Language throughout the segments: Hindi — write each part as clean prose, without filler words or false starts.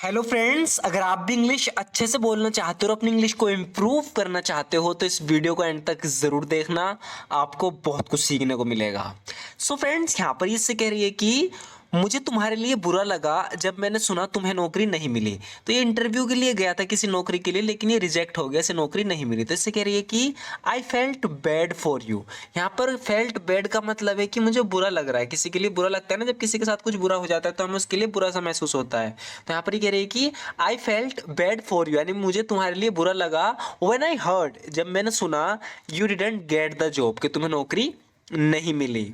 हेलो फ्रेंड्स, अगर आप भी इंग्लिश अच्छे से बोलना चाहते हो और अपनी इंग्लिश को इम्प्रूव करना चाहते हो तो इस वीडियो को एंड तक ज़रूर देखना। आपको बहुत कुछ सीखने को मिलेगा। सो फ्रेंड्स, यहाँ पर इससे कह रही है कि मुझे तुम्हारे लिए बुरा लगा जब मैंने सुना तुम्हें नौकरी नहीं मिली। तो ये इंटरव्यू के लिए गया था किसी नौकरी के लिए, लेकिन ये रिजेक्ट हो गया, इसे नौकरी नहीं मिली। तो इससे कह रही है कि I felt bad for you. यहाँ पर फेल्ट बैड का मतलब है कि मुझे बुरा लग रहा है। किसी के लिए बुरा लगता है ना, जब किसी के साथ कुछ बुरा हो जाता है तो हमें उसके लिए बुरा सा महसूस होता है। तो यहाँ पर ये कह रही है कि I felt bad for you, यानी मुझे तुम्हारे लिए बुरा लगा व्हेन आई हर्ड, जब मैंने सुना you didn't get the job, कि तुम्हें नौकरी नहीं मिली।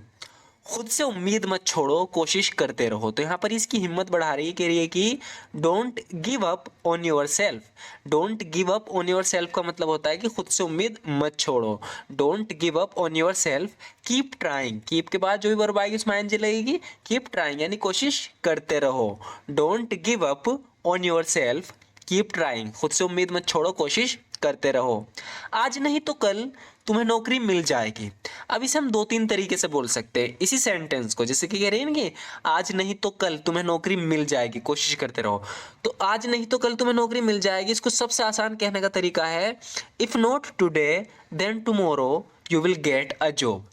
खुद से उम्मीद मत छोड़ो, कोशिश करते रहो। तो यहाँ पर इसकी हिम्मत बढ़ा रही है, कह रही है कि don't give up on your self. Don't give up on your self का मतलब होता है कि खुद से उम्मीद मत छोड़ो। Don't give up on your self, keep trying. Keep के बाद जो भी वर्ब आएगी उसमें आईएनजी लगेगी। कीप ट्राइंग यानी कोशिश करते रहो। Don't give up on your self, keep trying, खुद से उम्मीद मत छोड़ो, कोशिश करते रहो। आज नहीं तो कल तुम्हें नौकरी मिल जाएगी। अब इसे हम दो तीन तरीके से बोल सकते हैं इसी सेंटेंस को, जैसे कि कह रहे हैं कि आज नहीं तो कल तुम्हें नौकरी मिल जाएगी, कोशिश करते रहो। तो आज नहीं तो कल तुम्हें नौकरी मिल जाएगी, इसको सबसे आसान कहने का तरीका है if not today then tomorrow you will get a job.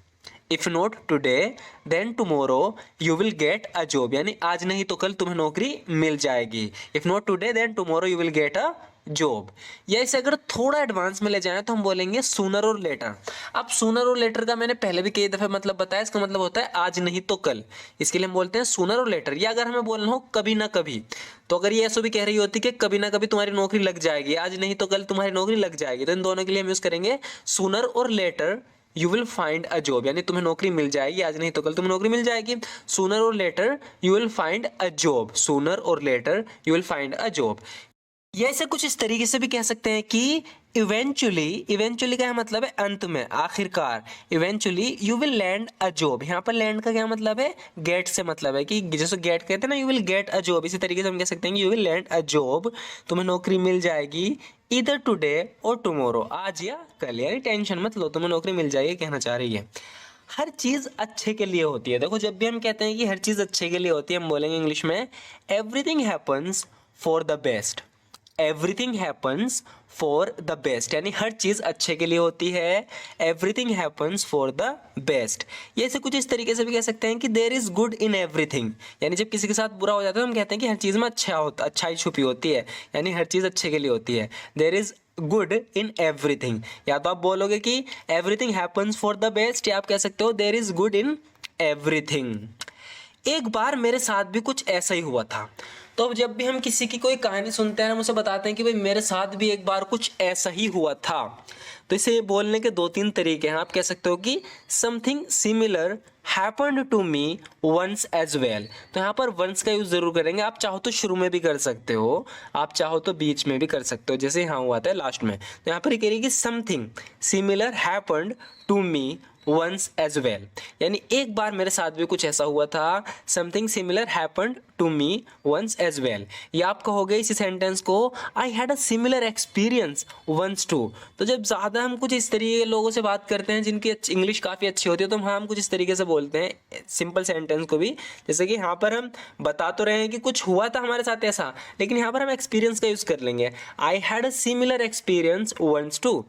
If not today then tomorrow you will get a job, यानी आज नहीं तो कल तुम्हें नौकरी मिल जाएगी। If not today then tomorrow you will get a job. या इसे अगर थोड़ा एडवांस में ले जाएं तो हम बोलेंगे सूनर और लेटर। अब सूनर और लेटर का मैंने पहले भी कई दफे मतलब बताया, इसका मतलब होता है आज नहीं तो कल। इसके लिए हम बोलते हैं सूनर और लेटर। या अगर हमें बोलना हो कभी ना कभी, तो अगर ये ऐसा भी कह रही होती कि कभी ना कभी तुम्हारी नौकरी लग जाएगी, आज नहीं तो कल तुम्हारी नौकरी लग जाएगी, तो इन दोनों के लिए हम यूज करेंगे सूनर और later. You will find a job, यानी तुम्हें नौकरी मिल जाएगी, आज नहीं तो कल तुम्हें नौकरी मिल जाएगी। सूनर और later you will find a job. Sooner और later you will find a job. या इसे कुछ इस तरीके से भी कह सकते हैं कि इवेंचुअली। इवेंचुअली का मतलब है अंत में, आखिरकार। Eventually you will land a job. यहाँ पर लैंड का क्या मतलब है? गेट से मतलब है कि जैसे गेट कहते हैं ना, you will get a job, इसी तरीके से हम कह सकते हैं कि you will land a job, तुम्हें नौकरी मिल जाएगी इधर टुडे और टुमारो, आज या कल। यानी टेंशन मत लो, तुम्हें नौकरी मिल जाएगी, कहना चाह रही है। हर चीज़ अच्छे के लिए होती है। देखो, जब भी हम कहते हैं कि हर चीज़ अच्छे के लिए होती है, हम बोलेंगे इंग्लिश में everything happens for the best. Everything happens for the best, यानी हर चीज़ अच्छे के लिए होती है। Everything happens for the best. ये ऐसे कुछ इस तरीके से भी कह सकते हैं कि there is good in everything, यानी जब किसी के साथ बुरा हो जाता है तो हम कहते हैं कि हर चीज़ में अच्छाई छुपी होती है, यानी हर चीज़ अच्छे के लिए होती है। There is good in everything. या तो आप बोलोगे कि everything happens for the best, या आप कह सकते हो there is good in everything. एक बार मेरे साथ भी कुछ ऐसा ही हुआ था। तो अब जब भी हम किसी की कोई कहानी सुनते हैं, हम उसे बताते हैं कि भाई मेरे साथ भी एक बार कुछ ऐसा ही हुआ था। तो इसे बोलने के दो तीन तरीके हैं। आप कह सकते हो कि something similar happened to me once as well. तो यहाँ पर वंस का यूज जरूर करेंगे। आप चाहो तो शुरू में भी कर सकते हो, आप चाहो तो बीच में भी कर सकते हो, जैसे यहाँ हुआ था लास्ट में। तो यहाँ पर ये कह रही है कि something similar happened to me once as well, यानी एक बार मेरे साथ भी कुछ ऐसा हुआ था। Something similar happened to me once as well. या आप कहोगे इसी सेंटेंस को I had a similar experience once too. तो जब ज़्यादा हम कुछ इस तरीके के लोगों से बात करते हैं जिनकी इंग्लिश काफ़ी अच्छी होती है, तो हम कुछ इस तरीके से बोलते हैं सिंपल सेंटेंस को भी। जैसे कि यहाँ पर हम बता तो रहे हैं कि कुछ हुआ था हमारे साथ ऐसा, लेकिन यहाँ पर हम एक्सपीरियंस का यूज़ कर लेंगे। I had a similar experience once too.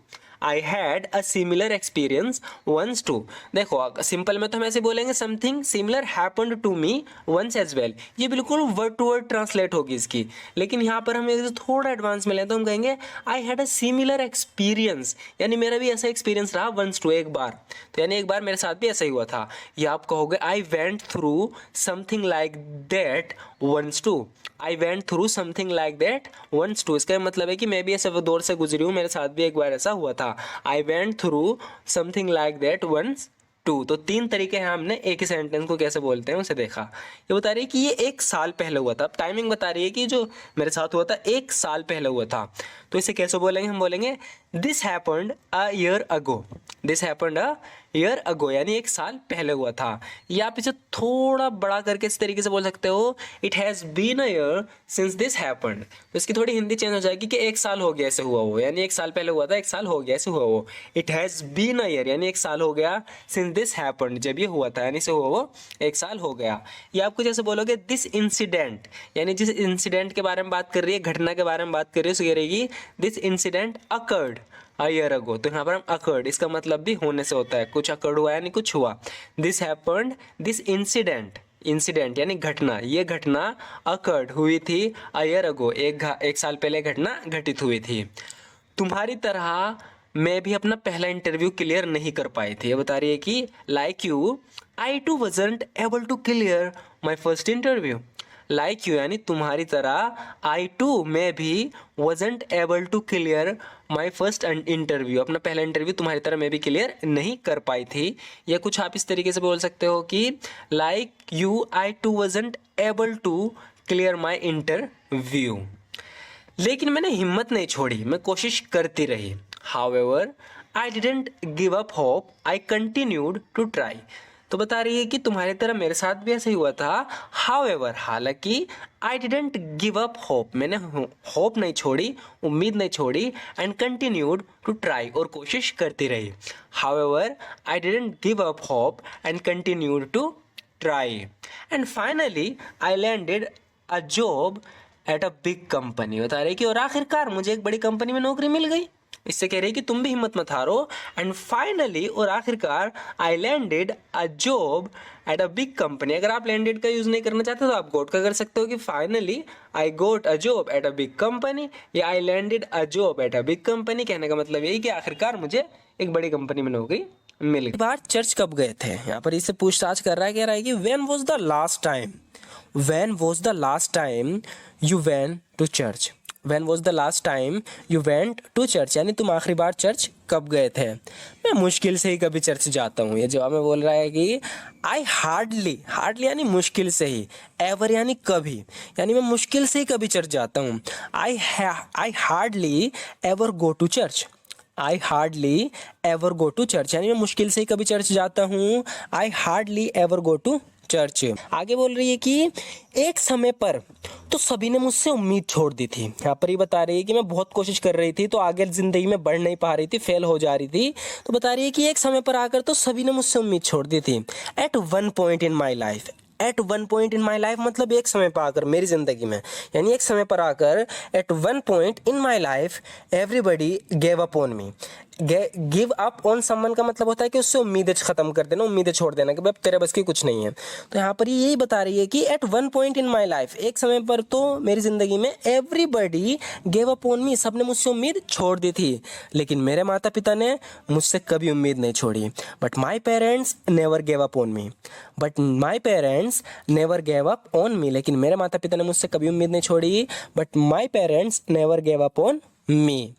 I had a similar experience once too. देखो, सिंपल में तो हम ऐसे बोलेंगे something similar happened to me once as well, ये बिल्कुल वर्ड टू वर्ड ट्रांसलेट होगी इसकी। लेकिन यहाँ पर हम एक थोड़ा एडवांस में लें तो हम कहेंगे आई हैड अ सिमिलर एक्सपीरियंस, यानी मेरा भी ऐसा एक्सपीरियंस रहा वंस टू, एक बार। तो यानी एक बार मेरे साथ भी ऐसा ही हुआ था। या आप कहोगे I went through something like that once too. I went through something like that once too, इसका मतलब है कि मैं भी ऐसे दौर से गुजरी हूँ, मेरे साथ भी एक बार ऐसा हुआ था। I went through something like that once too. तो तीन तरीके हैं, हमने एक ही सेंटेंस को कैसे बोलते हैं उसे देखा। ये बता रही है कि ये एक साल पहले हुआ था। अब टाइमिंग बता रही है कि जो मेरे साथ हुआ था एक साल पहले हुआ था। तो इसे कैसे बोलेंगे? हम बोलेंगे this happened a year ago. This happened a year ago यानी एक साल पहले हुआ था। या आप इसे थोड़ा बड़ा करके इस तरीके से बोल सकते हो, it has been a year since this happened. तो इसकी थोड़ी हिंदी चेंज हो जाएगी कि एक साल हो गया ऐसे हुआ वो, यानी एक साल पहले हुआ था, एक साल हो गया ऐसे हुआ वो। It has been a year यानी एक साल हो गया, सिंस दिस हैपेंड जब ये हुआ था यानी से हुआ वो एक साल हो गया। या आपको जैसे बोलोगे दिस इंसिडेंट, यानी जिस इंसिडेंट के बारे में बात कर रही है, घटना के बारे में बात कर रही है, सो ये रहेगी this incident occurred a year ago. तो यहाँ पर हम अकर्ड, इसका मतलब भी होने से होता है, कुछ अकर्ड हुआ यानी कुछ हुआ। This happened, this incident, incident यानी घटना, ये घटना अकर्ड हुई थी अ ईयर अगो, एक साल पहले घटना घटित हुई थी। तुम्हारी तरह मैं भी अपना पहला इंटरव्यू क्लियर नहीं कर पाई थी। ये बता रही है कि like you I too wasn't able to clear my first interview. Like you यानी तुम्हारी तरह, आई टू मैं भी wasn't able to clear my first interview, अपना पहला इंटरव्यू तुम्हारी तरह मैं भी क्लियर नहीं कर पाई थी। या कुछ आप इस तरीके से बोल सकते हो कि like you I too wasn't able to clear my interview. लेकिन मैंने हिम्मत नहीं छोड़ी, मैं कोशिश करती रही। However I didn't give up hope, I continued to try. तो बता रही है कि तुम्हारी तरह मेरे साथ भी ऐसा ही हुआ था। हाउएवर हालांकि, आई डिडंट गिव अप होप मैंने होप नहीं छोड़ी, उम्मीद नहीं छोड़ी, एंड कंटिन्यूड टू ट्राई और कोशिश करती रही। However I didn't give up hope and continued to try and finally I landed a job at a big company. बता रही कि और आखिरकार मुझे एक बड़ी कंपनी में नौकरी मिल गई। इससे कह रही कि तुम भी हिम्मत मत हारो। एंड फाइनली और आखिरकार आई landed a job at a big company. अगर आप लैंडेड का यूज़ नहीं करना चाहते तो आप गोट का कर सकते हो कि finally I got a job at a big company या I landed a job at a big company. कहने का मतलब यही कि आखिरकार मुझे एक बड़ी कंपनी में नौकरी मिल गई। बार चर्च कब गए थे, यहाँ पर इससे पूछताछ कर रहा है, कह रहा है कि when was the last time, when was the last time you went to church. When was the last time you went to church यानी तुम आखिरी बार चर्च कब गए थे। मैं मुश्किल से ही कभी चर्च जाता हूँ। ये जवाब में बोल रहा है कि आई हार्डली, हार्डली यानी मुश्किल से ही, एवर यानी कभी, यानी मैं मुश्किल से ही कभी चर्च जाता हूँ। I hardly ever go to church. I hardly ever go to church यानी मैं मुश्किल से ही कभी चर्च जाता हूँ। I hardly ever go to church. आगे बोल रही है कि एक समय पर तो सभी ने मुझसे उम्मीद छोड़ दी थी। यहाँ पर ही बता रही है कि मैं बहुत कोशिश कर रही थी तो आगे ज़िंदगी में बढ़ नहीं पा रही थी, फेल हो जा रही थी। तो बता रही है कि एक समय पर आकर तो सभी ने मुझसे उम्मीद छोड़ दी थी। At one point in my life, at one point in my life मतलब एक समय पर आकर मेरी ज़िंदगी में, यानी एक समय पर आकर at one point in my life everybody gave up on me. Give up on someone का मतलब होता है कि उससे उम्मीदें ख़त्म कर देना, उम्मीदें छोड़ देना कि भाई तेरे बस की कुछ नहीं है। तो यहाँ पर यही बता रही है कि at one point in my life, एक समय पर तो मेरी ज़िंदगी में everybody gave up on me, सबने मुझसे उम्मीद छोड़ दी थी, लेकिन मेरे माता पिता ने मुझसे कभी उम्मीद नहीं छोड़ी। But my parents never gave up on me, but my parents never gave up on मी, लेकिन मेरे माता पिता ने मुझसे कभी उम्मीद नहीं छोड़ी। But my parents never gave up on me.